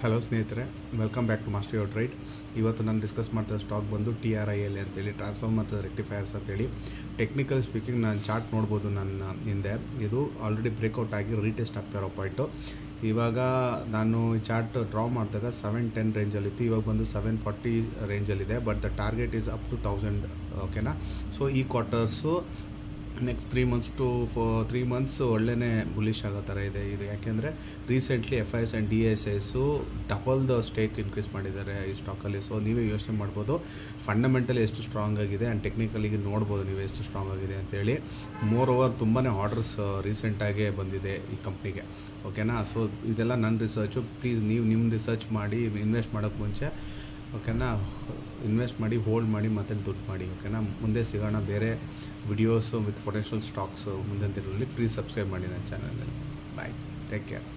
Hello ಸ್ನೇಹಿತರೆ, welcome back to master your trade. ಇವತ್ತು ನಾನು ಡಿಸ್ಕಸ್ ಮಾಡ್ತಾ ಸ್ಟಾಕ್ ಬಂದು TRIL ಅಂತೇಳಿ, ಟ್ರಾನ್ಸ್ಫಾರ್ಮ್ ಮತ್ತು ರೆಕ್ಟಿಫೈರ್ಸ್ ಅಂತೇಳಿ. ಟೆಕ್ನಿಕಲ್ ಸ್ಪೀಕಿಂಗ್ ನಾನು ಚಾರ್ಟ್ ನೋಡ್ಬೋದು ನನ್ನ ಹಿಂದೆ. ಇದು ಆಲ್ರೆಡಿ ಬ್ರೇಕ್ಔಟ್ ಆಗಿ ರೀಟೆಸ್ಟ್ ಆಗ್ತಾ ಇರೋ ಪಾಯಿಂಟು. ಇವಾಗ ನಾನು ಈ ಚಾರ್ಟ್ ಡ್ರಾ ಮಾಡಿದಾಗ 710 ರೇಂಜಲ್ಲಿತ್ತು. ಇವಾಗ ಬಂದು 740 ರೇಂಜಲ್ಲಿದೆ. But the target is up to 1000. ಓಕೆನಾ? ಸೊ ಈ quarters next 3 months to 3 months ಒಳ್ಳೆಯೇ ಬುಲಿಶ್ ಆಗೋ ಥರ ಇದೆ. ಇದು ಯಾಕೆಂದರೆ ರೀಸೆಂಟ್ಲಿ FIs ಆ್ಯಂಡ್ DSIಸು ಡಬಲ್ ದ ಸ್ಟೇಕ್ ಇನ್ಕ್ರೀಸ್ ಮಾಡಿದ್ದಾರೆ ಈ ಸ್ಟಾಕಲ್ಲಿ. ಸೊ ನೀವೇ ಯೋಚನೆ ಮಾಡ್ಬೋದು ಫಂಡಮೆಂಟಲಿ ಎಷ್ಟು ಸ್ಟ್ರಾಂಗ್ ಆಗಿದೆ ಆ್ಯಂಡ್ ಟೆಕ್ನಿಕಲಿಗೆ ನೋಡ್ಬೋದು ನೀವು ಎಷ್ಟು ಸ್ಟ್ರಾಂಗ್ ಆಗಿದೆ ಅಂತೇಳಿ. ಮೋರ್ ಓವರ್ ತುಂಬಾ ಆರ್ಡರ್ಸ್ ರೀಸೆಂಟಾಗೇ ಬಂದಿದೆ ಈ ಕಂಪ್ನಿಗೆ. ಓಕೆನಾ? ಸೊ ಇದೆಲ್ಲ ನನ್ನ ರಿಸರ್ಚು. ಪ್ಲೀಸ್ ನೀವು ನಿಮ್ಮ ರಿಸರ್ಚ್ ಮಾಡಿ ಇನ್ವೆಸ್ಟ್ ಮಾಡೋಕ್ಕೆ ಮುಂಚೆ, ಓಕೆನಾ, ಇನ್ವೆಸ್ಟ್ ಮಾಡಿ, ಹೋಲ್ಡ್ ಮಾಡಿ, ಮತ್ತೆ ದುಡ್ಡು ಮಾಡಿ. ಓಕೆನಾ? ಮುಂದೆ ಸಿಗೋಣ ಬೇರೆ ವಿಡಿಯೋಸು ವಿತ್ ಪೊಟೆನ್ಷಿಯಲ್ ಸ್ಟಾಕ್ಸು ಮುಂದಿನ ದಿನಗಳಲ್ಲಿ. ಪ್ಲೀಸ್ ಸಬ್ಸ್ಕ್ರೈಬ್ ಮಾಡಿ ನನ್ನ ಚಾನಲಲ್ಲಿ. ಬಾಯ್, ಟೇಕ್ ಕೇರ್.